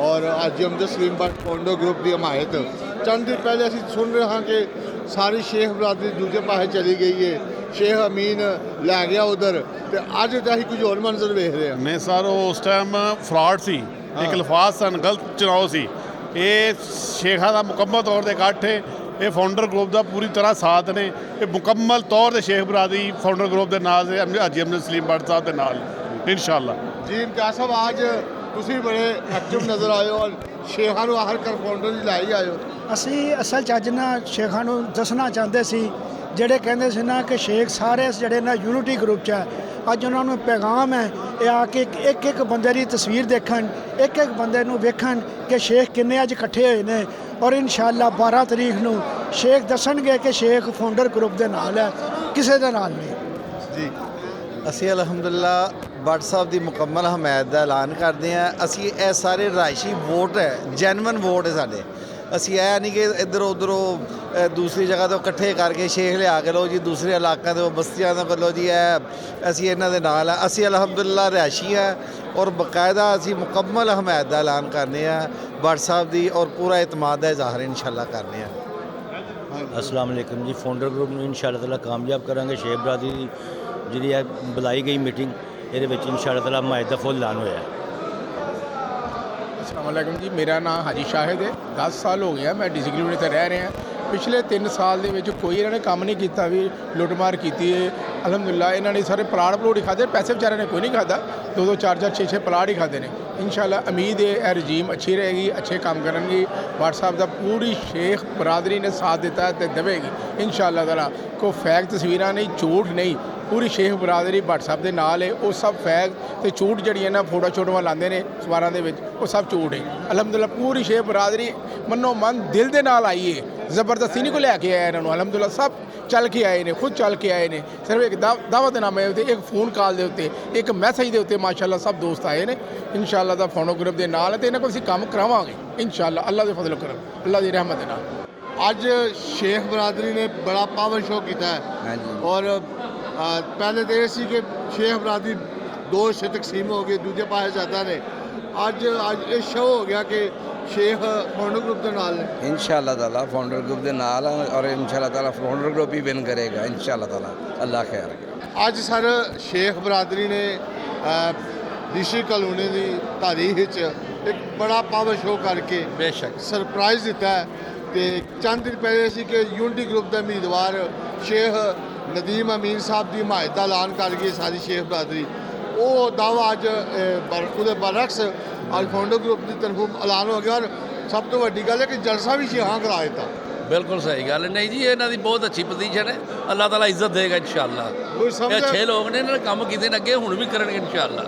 ਔਰ ਹਾਜੀ ਅਮਜਦ ਸਲੀਮ ਭੱਟ ਫਾਊਂਡਰ ਗਰੁੱਪ ਦੀ ਹਮਾਇਤ, ਚੰਦ ਦਿਨ ਪਹਿਲੇ ਅਸੀਂ ਸੁਣ ਰਹੇ ਹਾਂ ਕਿ ਸਾਰੀ ਸ਼ੇਖ ਬਰਾਦਰੀ ਦੂਜੇ ਪਾਸੇ ਚਲੀ ਗਈ ਹੈ, ਸ਼ੇਖ ਅਮੀਨ ਲੈ ਗਿਆ ਉਧਰ, ਤੇ ਅੱਜ ਤਾਂ ਅਸੀਂ ਕੁਝ ਹੋਰ ਮੰਜ਼ਰ ਵੇਖ ਰਹੇ ਹਾਂ। ਨਹੀਂ ਸਰ, ਉਹ ਉਸ ਟਾਈਮ ਫਰਾਡ ਸੀ, ਇੱਕ ਲਫਾਜ਼ ਸਨ, ਗਲਤ ਚੁਣਾव ਸੀ। ਇਹ ਸ਼ੇਖਾਂ ਦਾ ਮੁਕੰਮਲ ਤੌਰ 'ਤੇ ਇਕੱਠ ਹੈ, ਇਹ ਫਾਊਂਡਰ ਗਰੁੱਪ ਦਾ ਪੂਰੀ ਤਰ੍ਹਾਂ ਸਾਥ ਨੇ, ਇਹ ਮੁਕੰਮਲ ਤੌਰ 'ਤੇ ਸ਼ੇਖ ਬਰਾਦਰੀ ਫਾਊਂਡਰ ਗਰੁੱਪ ਦੇ ਨਾਲ ਹਾਜੀ ਅਮਜਦ ਸਲੀਮ ਭੱਟ ਸਾਹਿਬ ਦੇ ਨਾਲ ਇਨਸ਼ਾਅੱਲਾ। ਜੀ ਇਮਤਿਆਜ਼ ਸਾਹਿਬ, ਅੱਜ ਤੁਸੀਂ ਬੜੇ ਐਕਟਿਵ ਨਜ਼ਰ ਆਏ ਹੋ, ਸ਼ੇਖਾਂ ਨੂੰ ਆਖਰਕਾਰ ਫਾਊਂਡਰ ਦੀ ਲਾਈ ਆਏ ਹੋ। ਅਸੀਂ ਅਸਲ 'ਚ ਅੱਜ ਨਾ ਸ਼ੇਖਾਂ ਨੂੰ ਦੱਸਣਾ ਚਾਹੁੰਦੇ ਸੀ, ਜਿਹੜੇ ਕਹਿੰਦੇ ਸੀ ਨਾ ਕਿ ਸ਼ੇਖ ਸਾਰੇ ਜਿਹੜੇ ਨਾ ਯੂਨਿਟੀ ਗਰੁੱਪ 'ਚ ਹੈ, ਅੱਜ ਉਹਨਾਂ ਨੂੰ ਪੈਗਾਮ ਹੈ ਇਹ ਆ ਕੇ ਇੱਕ ਇੱਕ ਬੰਦੇ ਦੀ ਤਸਵੀਰ ਦੇਖਣ, ਇੱਕ ਇੱਕ ਬੰਦੇ ਨੂੰ ਵੇਖਣ ਕਿ ਸ਼ੇਖ ਕਿੰਨੇ ਅੱਜ ਇਕੱਠੇ ਹੋਏ ਨੇ, ਔਰ ਇਨਸ਼ਾਅੱਲਾ 12 ਤਰੀਕ ਨੂੰ ਸ਼ੇਖ ਦੱਸਣਗੇ ਕਿ ਸ਼ੇਖ ਫਾਊਂਡਰ ਗਰੁੱਪ ਦੇ ਨਾਲ ਹੈ, ਕਿਸੇ ਦੇ ਨਾਲ ਨਹੀਂ ਜੀ। ਅਸੀਂ ਅਲਹਮਦੁਲਿਲਾ ਭੱਟ ਸਾਹਿਬ ਦੀ ਮੁਕੰਮਲ ਹਮਾਇਤ ਦਾ ਐਲਾਨ ਕਰਦੇ ਹਾਂ। ਅਸੀਂ ਇਹ ਸਾਰੇ ਰਾਇਸ਼ੀ ਵੋਟ ਹੈ, ਜੈਨੂਅਨ ਵੋਟ ਹੈ ਸਾਡੇ। ਅਸੀਂ ਇਹ ਨਹੀਂ ਕਿ ਇੱਧਰੋਂ ਉੱਧਰੋਂ ਦੂਸਰੀ ਜਗ੍ਹਾ ਤੋਂ ਇਕੱਠੇ ਕਰਕੇ ਸ਼ੇਖ ਲਿਆ ਕੇ ਲਓ ਜੀ, ਦੂਸਰੇ ਇਲਾਕਿਆਂ ਤੋਂ ਬਸਤੀਆਂ ਤੋਂ ਕਰ ਲਓ ਜੀ, ਇਹ ਅਸੀਂ ਇਹਨਾਂ ਦੇ ਨਾਲ ਆ। ਅਸੀਂ ਅਲਹਮਦੁਲਿਲਾ ਰਿਹਾਇਸ਼ੀ ਹੈ, ਔਰ ਬਾਕਾਇਦਾ ਅਸੀਂ ਮੁਕੰਮਲ ਹਮਾਇਤ ਦਾ ਐਲਾਨ ਕਰਨੇ ਆ ਭੱਟ ਸਾਹਿਬ ਦੀ, ਔਰ ਪੂਰਾ ਇਤਮਾਦ ਦਾ ਇਜ਼ਹਾਰ ਇਨਸ਼ਾਅੱਲਾ ਕਰਨੇ ਆ। अस्सलाम वालेकुम जी। ਫਾਊਂਡਰ ਗਰੁੱਪ ਨੂੰ ਇਨਸ਼ਾਅੱਲਾ ਤਾਲਾ ਕਾਮਯਾਬ ਕਰਾਂਗੇ। ਸ਼ੇਖ ਬਰਾਦਰੀ ਦੀ ਜਿਹੜੀ ਹੈ ਬੁਲਾਈ ਗਈ ਮੀਟਿੰਗ, ਇਹਦੇ ਵਿੱਚ ਇਨਸ਼ਾਅੱਲਾ ਤਾਲਾ ਹਮਾਇਤ ਦਾ ਫੁੱਲ ਐਲਾਨ ਹੋਇਆ। अस्सलाम वालेकुम जी। मेरा नाम हाजी शाहिद है। 10 साਲ ਹੋ ਗਿਆ ਮੈਂ DC ਕਲੋਨੀ ਤੇ ਰਹਿ ਰਿਹਾ। ਪਿਛਲੇ 3 ਸਾਲ ਦੇ ਵਿੱਚ ਕੋਈ ਇਹਨਾਂ ਨੇ ਕੰਮ ਨਹੀਂ ਕੀਤਾ ਵੀ ਲੁੱਟਮਾਰ ਕੀਤੀ ਹੈ। ਅਲਹਮਦੁਲਿਲਾ ਇਹਨਾਂ ਨੇ ਸਾਰੇ ਪਲਾਟ ਪਲੂਟ ਹੀ ਖਾਦੇ, ਪੈਸੇ ਵਿਚਾਰਿਆਂ ਨੇ ਕੋਈ ਨਹੀਂ ਖਾਦਾ। 2-2 4-4 6-6 ਪਲਾਟ ਹੀ ਖਾਦੇ ਨੇ। ਇਨਸ਼ਾਅੱਲਾ ਉਮੀਦ ਹੈ ਇਹ ਰਜੀਮ ਅੱਛੀ ਰਹੇਗੀ, ਅੱਛੇ ਕੰਮ ਕਰਨਗੇ। ਭੱਟ ਸਾਹਿਬ ਦਾ ਪੂਰੀ ਸ਼ੇਖ ਬਰਾਦਰੀ ਨੇ ਸਾਥ ਦਿੱਤਾ ਤੇ ਦੇਵੇਗੀ ਇਨਸ਼ਾਅੱਲਾ ਤਾਲਾ। ਕੋਈ ਫੈਕ ਤਸਵੀਰਾਂ ਨਹੀਂ, ਝੂਠ ਨਹੀਂ, ਪੂਰੀ ਸ਼ੇਖ ਬਰਾਦਰੀ ਭੱਟ ਸਾਹਿਬ ਦੇ ਨਾਲ ਹੈ। ਉਹ ਸਭ ਫੈਗ ਤੇ ਝੂਠ ਜਿਹੜੀਆਂ ਨਾ ਫੋਟੋ ਛੋਟਵਾ ਲਾਉਂਦੇ ਨੇ ਅਖਬਾਰਾਂ ਦੇ ਵਿੱਚ, ਉਹ ਸਭ ਝੂਠ ਹੈ। ਅਲਹਮਦੁਲਿਲਾ ਪੂਰੀ ਸ਼ੇਖ ਬਰਾਦਰੀ ਮਨੋ ਮਨ ਦਿਲ ਦੇ ਨਾਲ ਆਈ ਹੈ, ਜ਼ਬਰਦਸਤੀ ਨਹੀਂ ਕੋ ਲੈ ਕੇ ਆਇਆ ਇਹਨਾਂ ਨੂੰ। ਅਲਹਮਦੁਲਿਲਾ ਸਭ ਚੱਲ ਕੇ ਆਏ ਨੇ, ਖੁਦ ਚੱਲ ਕੇ ਆਏ ਨੇ। ਸਿਰਫ ਇੱਕ ਦਾਵਤਨਾਮੇ ਉੱਤੇ, ਇੱਕ ਫੋਨ ਕਾਲ ਦੇ ਉੱਤੇ, ਇੱਕ ਮੈਸੇਜ ਦੇ ਉੱਤੇ ਮਾਸ਼ਾਅੱਲਾ ਸਭ ਦੋਸਤ ਆਏ ਨੇ। ਇਨਸ਼ਾਅੱਲਾ ਦਾ ਫੋਨੋ ਗਰੁੱਪ ਦੇ ਨਾਲ ਤੇ ਇਹਨਾਂ ਕੋਲ ਅਸੀਂ ਕੰਮ ਕਰਾਵਾਂਗੇ ਇਨਸ਼ਾਅੱਲਾ, ਅੱਲਾ ਦੇ ਫਜ਼ਲ ਕਰਮ, ਅੱਲਾ ਦੀ ਰਹਿਮਤ ਦੇ ਨਾਲ। ਅੱਜ ਸ਼ੇਖ ਬਰਾਦਰੀ ਨੇ ਬੜਾ ਪਾਵਰ ਸ਼ੋ ਕੀਤਾ ਹੈ ਔਰ ਪਹਿਲੇ ਤਾਂ ਇਹ ਸੀ ਕਿ ਸ਼ੇਖ ਬਰਾਦਰੀ ਦੋ ਹਿੱਸੇ ਤਕਸੀਮ ਹੋ ਗਏ, ਦੂਜੇ ਪਾਸੇ ਜ਼ਿਆਦਾ ਨੇ। ਅੱਜ ਇਹ ਸ਼ੋ ਹੋ ਗਿਆ ਕਿ ਸ਼ੇਖ ਫਾਊਂਡਰ ਗਰੁੱਪ ਦੇ ਨਾਲ ਨੇ। इंशाअल्लाह ताला फाउंडर ग्रुप के नाल और इंशाअल्लाह ताला फाउंडर ग्रुप ही विन करेगा इंशाअल्लाह ताला, अल्लाह खैर करे। ਅੱਜ ਸਰ ਸ਼ੇਖ ਬਰਾਦਰੀ ਨੇ ਡੀਸੀ ਕਲੋਨੀ ਦੀ ਤਾਰੀਖ ਵਿੱਚ ਇੱਕ ਬੜਾ ਪਾਵਰ ਸ਼ੋ ਕਰਕੇ बेशक ਸਰਪ੍ਰਾਈਜ਼ ਦਿੱਤਾ ਹੈ। ਤੇ ਚੰਦ ਦਿਨ ਪਹਿਲੇ ਸੀ ਕਿ ਯੂਨਿਟੀ ਗਰੁੱਪ ਦਾ ਉਮੀਦਵਾਰ ਸ਼ੇਖ ਨਦੀਮ ਅਮੀਨ ਸਾਹਿਬ ਦੀ ਹਮਾਇਤ ਦਾ ਐਲਾਨ ਕਰ ਗਈ ਸਾਰੀ ਸ਼ੇਖ ਬਰਾਦਰੀ। ਉਹ ਦਾਵਾ ਅੱਜ ਉਹਦੇ ਬਰਅਕਸ ਅੱਜ ਫਾਊਂਡਰ ਗਰੁੱਪ ਦੀ ਤਰਫੋਂ ਐਲਾਨ ਹੋ ਗਿਆ। ਔਰ ਸਭ ਤੋਂ ਵੱਡੀ ਗੱਲ ਹੈ ਕਿ ਜਲਸਾ ਵੀ ਸ਼ੇਖਾਂ ਕਰਾ ਦਿੱਤਾ। ਬਿਲਕੁਲ ਸਹੀ ਗੱਲ ਨਹੀਂ ਜੀ, ਇਹਨਾਂ ਦੀ ਬਹੁਤ ਅੱਛੀ ਪੋਜੀਸ਼ਨ ਹੈ। ਅੱਲਾਹ ਤਾਲਾ ਇੱਜ਼ਤ ਦੇਗਾ ਇਨਸ਼ਾਅੱਲਾ। ਇਹ ਅੱਛੇ ਲੋਕ ਨੇ, ਇਹਨਾਂ ਨੇ ਕੰਮ ਕੀਤੇ ਨੇ, ਅੱਗੇ ਹੁਣ ਵੀ ਕਰਨਗੇ ਇਨਸ਼ਾਅੱਲਾ,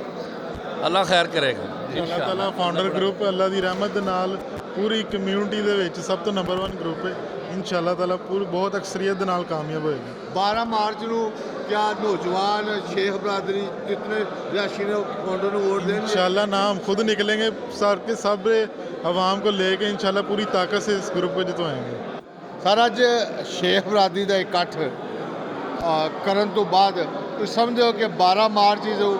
ਅੱਲਾਹ ਖੈਰ ਕਰੇਗਾ। ਅੱਲਾਹ ਤਾਲਾ ਫਾਊਂਡਰ ਗਰੁੱਪ ਅੱਲਾਹ ਦੀ ਰਹਿਮਤ ਦੇ ਨਾਲ ਪੂਰੀ ਕਮਿਊਨਿਟੀ ਦੇ ਵਿੱਚ ਸਭ ਤੋਂ ਨੰਬਰ 1 ਗਰੁੱਪ ਹੈ। ਇਨਸ਼ਾਅੱਲਾ ਤਾਲਾ ਬਹੁਤ ਅਕਸਰੀਅਤ ਦੇ ਨਾਲ ਕਾਮਯਾਬ ਹੋਏਗਾ। 12 ਮਾਰਚ ਨੂੰ ਕਿਆ ਨੌਜਵਾਨ ਸ਼ੇਖ ਬਰਾਦਰੀ ਜਿतने रिहायशी ने फाउंडर को वोट देंगे? इंशाल्लाह ना हम खुद निकलेंगे सर के सब आवाम को लेके इंशाल्लाह पूरी ताकत से इस ग्रुप को जितवाएंगे। ਸਰ ਅੱਜ ਸ਼ੇਖ ਬਰਾਦਰੀ ਦਾ ਇਕੱਠ ਕਰਨ ਤੋਂ ਬਾਅਦ ਤੁਸੀਂ ਸਮਝੋ ਕਿ 12 ਮਾਰਚ ਜੋ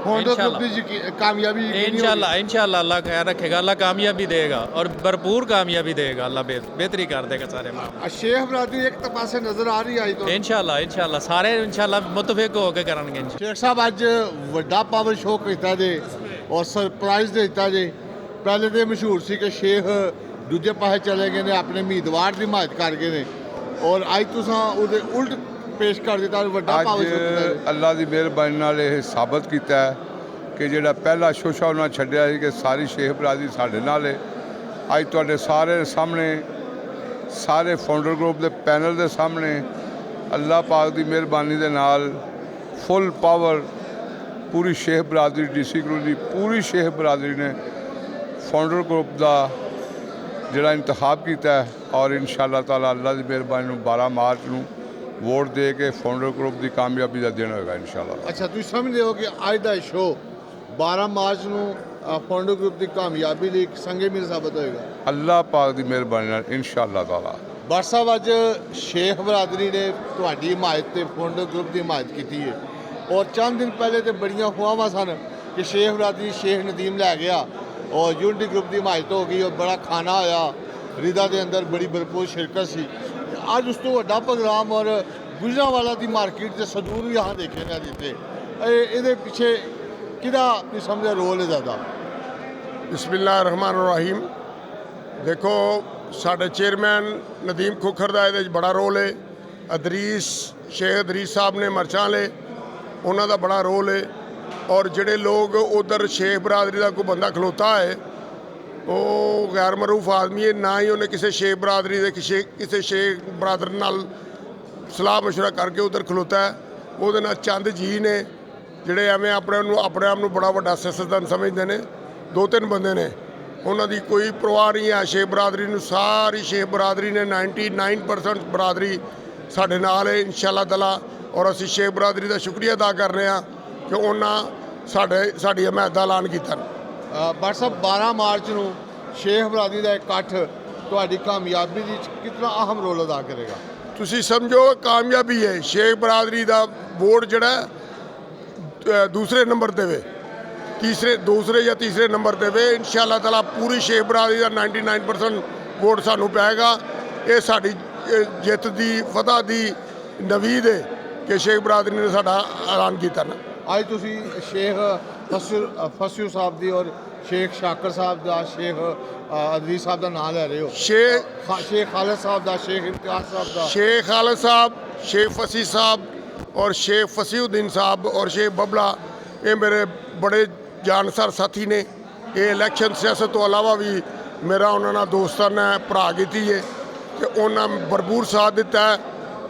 ਫਾਊਂਡਰ ਗਰੁੱਪ ਦੀ ਕਾਮਯਾਬੀ इंशाल्लाह अल्लाह खैर रखेगा, अल्लाह कामयाबी देगा और भरपूर कामयाबी देगा, अल्लाह बेहतरी कर देगा सारे मामले। ਸ਼ੇਖ ਬਰਾਦਰੀ ਇੱਕ ਤਾਂ ਪਾਸੇ ਨਜ਼ਰ ਆ ਰਹੀ ਆਈ ਤੋਂ इंशाल्लाह सारे इंशाल्लाह मुतफिक होकर करेंगे। ਸ਼ੇਖ ਸਾਹਿਬ ਅੱਜ ਵੱਡਾ ਪਾਵਰ ਸ਼ੋਅ ਕੀਤਾ ਜੇ ਔਰ ਸਰਪ੍ਰਾਈਜ਼ ਦਿੱਤਾ ਜੇ। ਪਹਿਲੇ ਤੇ ਮਸ਼ਹੂਰ ਸੀ ਕਿ ਸ਼ੇਖ ਦੂਜੇ ਪਾਸੇ ਚਲੇ ਗਏ ਨੇ, ਆਪਣੇ ਉਮੀਦਵਾਰ ਦੀ ਹਿਮਾਇਤ ਕਰ ਗਏ ਨੇ ਔਰ ਅੱਜ ਤੁਸੀਂ ਉਹਦੇ ਉਲਟ ਪੇਸ਼ ਕਰ ਦਿੱਤਾ, ਵੱਡਾ ਪਾਵਰ ਸ਼ੋਅ ਕੀਤਾ। ਅੱਲਾ ਦੀ ਮਿਹਰਬਾਨੀ ਨਾਲ ਇਹ ਸਾਬਤ ਕੀਤਾ ਹੈ ਕਿ ਜਿਹੜਾ ਪਹਿਲਾ ਸ਼ੋਸ਼ਾ ਉਹਨਾਂ ਛੱਡਿਆ ਸੀ ਕਿ ਸਾਰੀ ਸ਼ੇਖ ਬਰਾਦਰੀ ਸਾਡੇ ਨਾਲ ਹੈ। ਅੱਜ ਤੁਹਾਡੇ ਸਾਰੇ ਸਾਹਮਣੇ, ਸਾਰੇ ਫਾਊਂਡਰ ਗਰੁੱਪ ਦੇ ਪੈਨਲ ਦੇ ਸਾਹਮਣੇ ਅੱਲਾ ਪਾਕ ਦੀ ਮਿਹਰਬਾਨੀ ਦੇ ਨਾਲ ਫੁੱਲ ਪਾਵਰ ਪੂਰੀ ਸ਼ੇਖ ਬਰਾਦਰੀ ਡੀਸੀ ਗਰੁੱਪ ਦੀ ਪੂਰੀ ਸ਼ੇਖ ਬਰਾਦਰੀ ਨੇ ਫਾਊਂਡਰ ਗਰੁੱਪ ਦਾ ਜਿਹੜਾ ਇੰਤਖਾਬ ਕੀਤਾ ਹੈ ਔਰ ਇਨਸ਼ਾਅੱਲਾ ਤਾਲਾ ਅੱਲਾ ਦੀ ਮਿਹਰਬਾਨੀ ਨੂੰ 12 ਮਾਰਚ ਨੂੰ ਵੋਟ ਦੇ ਕੇ ਫਾਊਂਡਰ ਗਰੁੱਪ ਦੀ ਕਾਮਯਾਬੀ ਦਾ ਦਿਨ ਹੋਏਗਾ ਇਨਸ਼ਾਅੱਲਾ। ਅੱਛਾ, ਤੁਸੀਂ ਸਮਝਦੇ ਹੋ ਕਿ ਅੱਜ ਦਾ ਸ਼ੋਅ 12 ਮਾਰਚ ਨੂੰ ਫਾਊਂਡਰ ਗਰੁੱਪ ਦੀ ਕਾਮਯਾਬੀ ਲਈ ਸੰਗੇ ਮੀਲ ਸਾਬਤ ਹੋਏਗਾ ਅੱਲਾ ਪਾਕ ਦੀ ਮਿਹਰਬਾਨੀ ਨਾਲ ਇਨਸ਼ਾਅੱਲਾ ਤਾਲਾ। ਬਾਟ ਸਾਹਿਬ ਅੱਜ ਸ਼ੇਖ ਬਰਾਦਰੀ ਨੇ ਤੁਹਾਡੀ ਹਮਾਇਤ ਤੇ ਫਾਊਂਡਰ ਗਰੁੱਪ ਦੀ ਹਮਾਇਤ ਕੀਤੀ ਹੈ ਔਰ ਚੰਦ ਦਿਨ ਪਹਿਲੇ ਤੇ ਬੜੀਆਂ ਖੁਆਵਾਂ ਸਨ ਕਿ ਸ਼ੇਖ ਬਰਾਦਰੀ ਸ਼ੇਖ ਨਦੀਮ ਲੈ ਗਿਆ ਔਰ ਯੂਨਿਟੀ ਗਰੁੱਪ ਦੀ ਹਮਾਇਤ ਹੋ ਗਈ ਔਰ ਬੜਾ ਖਾਣਾ ਹੋਇਆ, ਰਿਦਾ ਦੇ ਅੰਦਰ ਬੜੀ ਭਰਪੂਰ ਸ਼ਿਰਕਤ ਸੀ। ਅੱਜ ਉਸ ਤੋਂ ਵੱਡਾ ਪ੍ਰੋਗਰਾਮ ਔਰ ਗੁਜਰਾਂਵਾਲਾ ਦੀ ਮਾਰਕੀਟ ਦੇ ਸਦੂਰ ਵੀ यहाँ ਦੇਖੇ ਨੇ ਦਿੱਤੇ। ਇਹਦੇ ਪਿੱਛੇ ਕਿਹਦਾ ਤੁਸੀਂ ਸਮਝਿਆ ਰੋਲ ਹੈ ਜ਼ਿਆਦਾ? ਬਿਸਮਿਲ੍ਲਾਹਿਰਰਹਿਮਾਨਿਰਰਹੀਮ। ਦੇਖੋ ਸਾਡੇ ਚੇਅਰਮੈਨ ਨਦੀਮ ਖੋਖਰ ਦਾ ਇਹਦੇ 'ਚ ਬੜਾ ਰੋਲ ਹੈ। ਸ਼ੇਖ ਅਦਰੀਸ ਸਾਹਿਬ ਨੇ ਮਰਚਾਂ ਵਾਲੇ, ਉਹਨਾਂ ਦਾ ਬੜਾ ਰੋਲ ਹੈ। ਔਰ ਜਿਹੜੇ ਲੋਕ ਉਧਰ ਸ਼ੇਖ ਬਰਾਦਰੀ ਦਾ ਕੋਈ ਬੰਦਾ ਖਲੋਤਾ ਹੈ ਉਹ ਗੈਰ ਮਰੂਫ ਆਦਮੀ ਹੈ, ਨਾ ਹੀ ਉਹਨੇ ਕਿਸੇ ਸ਼ੇਖ ਬਰਾਦਰੀ ਦੇ ਕਿਸੇ ਸ਼ੇਖ ਬਰਾਦਰ ਨਾਲ ਸਲਾਹ ਮਸ਼ਵਰਾ ਕਰਕੇ ਉਧਰ ਖਲੋਤਾ ਹੈ। ਉਹਦੇ ਨਾਲ ਚੰਦ ਜੀ ਨੇ ਜਿਹੜੇ ਐਵੇਂ ਆਪਣੇ ਆਪ ਨੂੰ ਬੜਾ ਵੱਡਾ ਸਿਆਸਤਦਾਨ ਸਮਝਦੇ ਨੇ। 2-3 ਬੰਦੇ ਨੇ, ਉਹਨਾਂ ਦੀ ਕੋਈ ਪਰਵਾਹ ਨਹੀਂ ਹੈ ਸ਼ੇਖ ਬਰਾਦਰੀ ਨੂੰ। ਸਾਰੀ ਸ਼ੇਖ ਬਰਾਦਰੀ ਨੇ 99% ਬਰਾਦਰੀ ਸਾਡੇ ਨਾਲ ਹੈ ਇਨਸ਼ਾਅੱਲਾ ਤਾਲਾ। ਔਰ ਅਸੀਂ ਸ਼ੇਖ ਬਰਾਦਰੀ ਦਾ ਸ਼ੁਕਰੀਆ ਅਦਾ ਕਰ ਰਹੇ ਹਾਂ ਕਿ ਉਹਨਾਂ ਸਾਡੀ ਹਮਾਇਤ ਦਾ ਐਲਾਨ ਕੀਤਾ। ਬਾਟ ਸਾਹਿਬ 12 ਮਾਰਚ ਨੂੰ ਸ਼ੇਖ ਬਰਾਦਰੀ ਦਾ ਇਕੱਠ ਤੁਹਾਡੀ ਕਾਮਯਾਬੀ ਵਿੱਚ ਕਿੰਨਾ ਅਹਿਮ ਰੋਲ ਅਦਾ ਕਰੇਗਾ? ਤੁਸੀਂ ਸਮਝੋ ਕਾਮਯਾਬੀ ਹੈ। ਸ਼ੇਖ ਬਰਾਦਰੀ ਦਾ ਵੋਟ ਜਿਹੜਾ ਦੂਸਰੇ ਨੰਬਰ 'ਤੇ ਵੇ, ਦੂਸਰੇ ਜਾਂ ਤੀਸਰੇ ਨੰਬਰ 'ਤੇ ਵੇ ਇਨਸ਼ਾਅੱਲਾ ਤਾਲਾ। ਪੂਰੀ ਸ਼ੇਖ ਬਰਾਦਰੀ ਦਾ 99% ਵੋਟ ਸਾਨੂੰ ਪਏਗਾ। ਇਹ ਸਾਡੀ ਜਿੱਤ ਦੀ ਫਤਹ ਦੀ ਨਵੀਦ ਹੈ ਕਿ ਸ਼ੇਖ ਬਰਾਦਰੀ ਨੇ ਸਾਡਾ ਐਲਾਨ ਕੀਤਾ ਨਾ। ਅੱਜ ਤੁਸੀਂ ਸ਼ੇਖ ਫਸਿਊ ਸਾਹਿਬ ਦੀ ਔਰ ਸ਼ੇਖ ਸ਼ਾਕਰ ਸਾਹਿਬ ਦਾ, ਸ਼ੇਖ ਅਦਰੀਸ ਸਾਹਿਬ ਦਾ ਨਾਮ ਲੈ ਰਹੇ ਹੋ। ਸ਼ੇਖ ਖਾਲਿਦ ਸਾਹਿਬ ਦਾ, ਸ਼ੇਖ ਇਮਤਿਆਜ਼ ਸਾਹਿਬ ਦਾ, ਸ਼ੇਖ ਖਾਲਿਦ ਸਾਹਿਬ, ਸ਼ੇਖ ਫਸੀ ਸਾਹਿਬ ਔਰ ਸ਼ੇਖ ਫਸੀਉদ্দিন ਸਾਹਿਬ ਔਰ ਸ਼ੇਖ ਬਬਲਾ, ਇਹ ਮੇਰੇ ਬੜੇ ਜਾਨਸਾਰ ਸਾਥੀ ਨੇ। ਇਹ ਇਲੈਕਸ਼ਨ ਸਿਆਸਤ ਤੋਂ ਇਲਾਵਾ ਵੀ ਮੇਰਾ ਉਹਨਾਂ ਨਾਲ ਦੋਸਤਾਨਾ ਭਰਾ ਕੀਤੀ ਹੈ ਕਿ ਉਹਨਾਂ ਭਰਪੂਰ ਸਾਥ ਦਿੱਤਾ ਹੈ,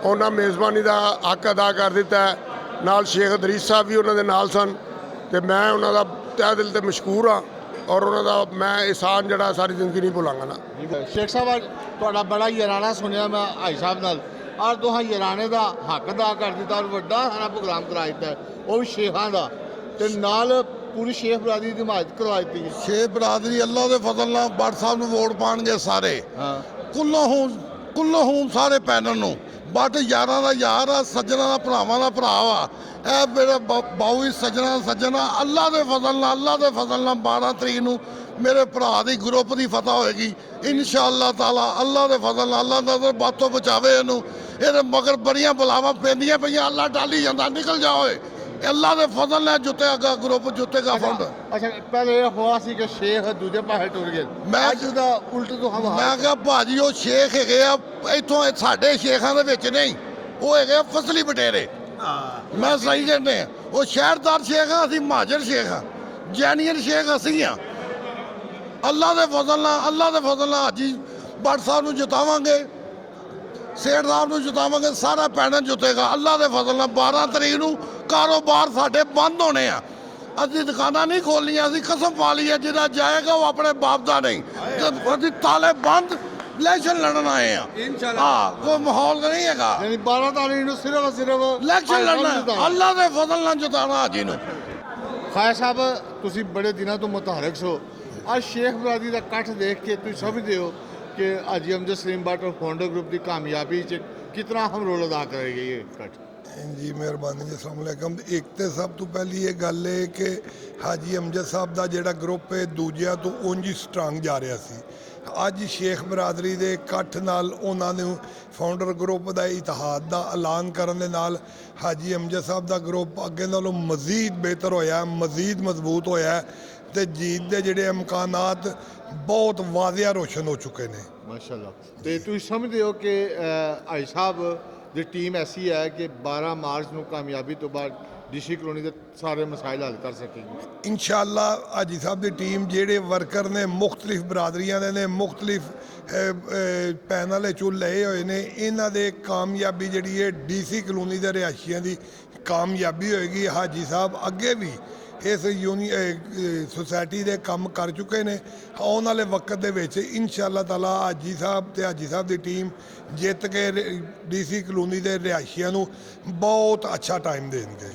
ਉਹਨਾਂ ਮੇਜ਼ਬਾਨੀ ਦਾ ਹੱਕ ਅਦਾ ਕਰ ਦਿੱਤਾ ਹੈ। ਨਾਲ ਸ਼ੇਖ ਇਦਰੀਸ ਸਾਹਿਬ ਵੀ ਉਹਨਾਂ ਦੇ ਨਾਲ ਸਨ ਤੇ ਮੈਂ ਉਹਨਾਂ ਦਾ ਤਹਿ ਦਿਲ ਤੇ ਮਸ਼ਕੂਰ ਹਾਂ ਔਰ ਉਹਨਾਂ ਦਾ ਮੈਂ ਇਹਸਾਨ ਜਿਹੜਾ ਸਾਰੀ ਜ਼ਿੰਦਗੀ ਨਹੀਂ ਭੁੱਲਾਂਗਾ ਨਾ। ਸ਼ੇਖ ਸਾਹਿਬ ਤੁਹਾਡਾ ਬੜਾ ਯਾਰਾਨਾ ਸੁਣਿਆ ਮੈਂ ਹਾਈ ਸਾਹਿਬ ਨਾਲ, ਔਰ ਦੋਹਾਂ ਯਾਰਾਨੇ ਦਾ ਹੱਕ ਅਦਾ ਕਰ ਦਿੱਤਾ ਔਰ ਵੱਡਾ ਸਾਰਾ ਪ੍ਰੋਗਰਾਮ ਕਰਾ ਦਿੱਤਾ, ਉਹ ਵੀ ਸ਼ੇਖਾਂ ਦਾ, ਤੇ ਨਾਲ ਪੂਰੀ ਸ਼ੇਖ ਬਰਾਦਰੀ ਦੀ ਹਿਮਾਇਤ ਕਰਵਾ ਦਿੱਤੀ ਹੈ। ਸ਼ੇਖ ਬਰਾਦਰੀ ਅੱਲਾ ਦੇ ਫਜ਼ਲ ਨਾਲ ਬੱਟ ਸਾਹਿਬ ਨੂੰ ਵੋਟ ਪਾਣਗੇ ਸਾਰੇ, ਕੁੱਲੋਂ ਸਾਰੇ ਪੈਨਲ ਨੂੰ। ਬੱਟ ਯਾਰਾਂ ਦਾ ਯਾਰ ਆ, ਸੱਜਣਾ ਦਾ ਭਰਾਵਾਂ ਦਾ ਭਰਾ ਵਾ। ਇਹ ਮੇਰੇ ਬਾਊ ਹੀ ਸੱਜਣਾ ਅੱਲਾ ਦੇ ਫਜ਼ਲ ਨਾਲ 12 ਤਰੀਕ ਨੂੰ ਮੇਰੇ ਭਰਾ ਦੀ ਗਰੁੱਪ ਦੀ ਫਤਹ ਹੋਏਗੀ ਇਨਸ਼ਾਅੱਲਾ ਤਾਲਾ। ਅੱਲਾ ਦੇ ਫਜ਼ਲ ਨਾਲ, ਅੱਲਾ ਦਾ ਬਾਤੋਂ ਬਚਾਵੇ ਇਹਨੂੰ। ਇਹਦੇ ਮਗਰ ਬੜੀਆਂ ਬਲਾਵਾਂ ਪੈਂਦੀਆਂ ਪਈਆਂ, ਅੱਲਾ ਟਾਲੀ ਜਾਂਦਾ, ਨਿਕਲ ਜਾ ਓਏ। ਅੱਲਾ ਦੇ ਫਜ਼ਲ ਨਾਲ ਜੁੱਤੇਗਾ ਗਰੁੱਪ, ਜੁੱਤੇਗਾ ਫੰਡ। ਅੱਛਾ, ਪਹਿਲੇ ਇਹ ਹੋਇਆ ਸੀ ਕਿ ਸ਼ੇਖ ਦੂਜੇ ਪਾਸੇ ਟੁਰ ਗਏ, ਅੱਜ ਉਹਦਾ ਉਲਟ ਤੋਂ ਹਮ। ਮੈਂ ਕਿਹਾ ਭਾਜੀ ਉਹ ਸ਼ੇਖ ਹੈਗੇ ਆ ਇੱਥੋਂ, ਸਾਡੇ ਸ਼ੇਖਾਂ ਦੇ ਵਿੱਚ ਨਹੀਂ, ਉਹ ਹੈਗੇ ਆ ਫਸਲੀ ਬਟੇਰੇ। ਮੈਂ ਸਹੀ ਕਹਿੰਦੇ ਆ, ਉਹ ਸ਼ਹਿਰਦਾਰ ਸ਼ੇਖ ਆ, ਅਸੀਂ ਮਹਾਜਰ ਸ਼ੇਖ ਆ, ਜੈਨੀਅਨ ਸ਼ੇਖ ਅਸੀਂ ਆ। ਅੱਲਾ ਦੇ ਫਜ਼ਲ ਨਾਲ ਹਾਜੀ ਬੱਟ ਸਾਹਿਬ ਨੂੰ ਜਿਤਾਵਾਂਗੇ, ਸੇਠ ਸਾਹਿਬ ਨੂੰ ਜਿਤਾਵਾਂਗੇ, ਸਾਰਾ ਪੈਨਲ ਜਿੱਤੇਗਾ ਅੱਲਾ ਦੇ ਫਜ਼ਲ ਨਾਲ। 12 ਤਰੀਕ ਨੂੰ ਕਾਰੋਬਾਰ ਸਾਡੇ ਬੰਦ ਹੋਣੇ ਆ, ਅਸੀਂ ਦੁਕਾਨਾਂ ਨਹੀਂ ਖੋਲ੍ਹਣੀਆਂ, ਅਸੀਂ ਕਸਮ ਪਾ ਲਈ ਹੈ ਜਿਹੜਾ ਜਾਏਗਾ ਉਹ ਆਪਣੇ ਬਾਪ ਦਾ ਨਹੀਂ। ਅਸੀਂ ਤਾਲੇ ਬੰਦ ਇਲੈਕਸ਼ਨ ਲੜਨ ਆਏ ਆ ਹਾਂ, ਕੋਈ ਮਾਹੌਲ ਨਹੀਂ ਹੈਗਾ। 12 ਤਾਰੀਖ ਨੂੰ ਸਿਰਫ ਇਲੈਕਸ਼ਨ ਲੜਨਾ, ਅੱਲਾ ਦੇ ਫਜ਼ਲ ਨਾਲ ਜਿਤਾਉਣਾ ਹਾਜੀ ਨੂੰ। ਖਾਇਆ ਸਾਹਿਬ, ਤੁਸੀਂ ਬੜੇ ਦਿਨਾਂ ਤੋਂ ਮੁਤਹਰਕ ਸੋ, ਅੱਜ ਸ਼ੇਖ ਬਰਾਦਰੀ ਦਾ ਇਕੱਠ ਦੇਖ ਕੇ ਤੁਸੀਂ ਸਮਝਦੇ ਹੋ ਕਿ ਹਾਜੀ ਅਮਜਦ ਸਲੀਮ ਬੱਟ ਔਰ ਫਾਊਂਡਰ ਗਰੁੱਪ ਦੀ ਕਾਮਯਾਬੀ 'ਚ ਕਿਤਨਾ ਅਹਿਮ ਰੋਲ ਅਦਾ ਕਰੇਗਾ ਇਹ ਇਕੱਠ? ਜੀ ਮਿਹਰਬਾਨੀ ਜੀ, ਅਸਲਾਮ ਵਾਲੇਕਮ। ਇੱਕ ਤੇ ਸਭ ਤੋਂ ਪਹਿਲੀ ਇਹ ਗੱਲ ਹੈ ਕਿ ਹਾਜੀ ਅਮਜਦ ਸਾਹਿਬ ਦਾ ਜਿਹੜਾ ਗਰੁੱਪ ਹੈ ਦੂਜਿਆਂ ਤੋਂ ਉਂਝ ਹੀ ਸਟਰੋਂਗ ਜਾ ਰਿਹਾ ਸੀ। ਅੱਜ ਸ਼ੇਖ ਬਰਾਦਰੀ ਦੇ ਇਕੱਠ ਨਾਲ ਉਹਨਾਂ ਨੂੰ ਫਾਊਂਡਰ ਗਰੁੱਪ ਦਾ ਇਤਿਹਾਦ ਦਾ ਐਲਾਨ ਕਰਨ ਦੇ ਨਾਲ ਹਾਜੀ ਅਮਜਦ ਸਾਹਿਬ ਦਾ ਗਰੁੱਪ ਅੱਗੇ ਨਾਲੋਂ ਮਜ਼ੀਦ ਬਿਹਤਰ ਹੋਇਆ, ਮਜ਼ੀਦ ਮਜ਼ਬੂਤ ਹੋਇਆ ਤੇ ਜੀਤ ਦੇ ਜਿਹੜੇ ਇਮਕਾਨਾਤ ਬਹੁਤ ਵਾਜ਼ਿਆ ਰੋਸ਼ਨ ਹੋ ਚੁੱਕੇ ਨੇ ਮਾਸ਼ਾਅੱਲਾ। ਤੇ ਤੁਸੀਂ ਸਮਝਦੇ ਹੋ ਕਿ ਹਾਜੀ ਸਾਹਿਬ ਦੀ ਟੀਮ ਐਸੀ ਹੈ ਕਿ 12 ਮਾਰਚ ਨੂੰ ਕਾਮਯਾਬੀ ਤੋਂ ਬਾਅਦ ਡੀਸੀ ਕਲੋਨੀ ਦੇ ਸਾਰੇ ਮਸਾਇਲ ਹੱਲ ਕਰ ਸਕੇਗੀ? ਇਨਸ਼ਾਅੱਲਾ ਹਾਜੀ ਸਾਹਿਬ ਦੀ ਟੀਮ ਜਿਹੜੇ ਵਰਕਰ ਨੇ ਮੁਖਤਲਿਫ ਬਰਾਦਰੀਆਂ ਦੇ ਨੇ, ਮੁਖਤਲਿਫ ਪੈਨਲ ਵਿੱਚੋਂ ਲਏ ਹੋਏ ਨੇ, ਇਹਨਾਂ ਦੇ ਕਾਮਯਾਬੀ ਜਿਹੜੀ ਹੈ ਡੀਸੀ ਕਲੋਨੀ ਦੇ ਰਿਹਾਇਸ਼ੀਆਂ ਦੀ ਕਾਮਯਾਬੀ ਹੋਏਗੀ। ਹਾਜੀ ਸਾਹਿਬ ਅੱਗੇ ਵੀ ਇਸ ਸੁਸਾਇਟੀ ਦੇ ਕੰਮ ਕਰ ਚੁੱਕੇ ਨੇ। ਆਉਣ ਵਾਲੇ ਵਕਤ ਦੇ ਵਿੱਚ ਇਨਸ਼ਾਅੱਲਾ ਤਾਲਾ ਹਾਜੀ ਸਾਹਿਬ ਦੀ ਟੀਮ ਜਿੱਤ ਕੇ ਡੀਸੀ ਕਲੋਨੀ ਦੇ ਰਿਹਾਇਸ਼ੀਆਂ ਨੂੰ ਬਹੁਤ ਅੱਛਾ ਟਾਈਮ ਦੇਣਗੇ।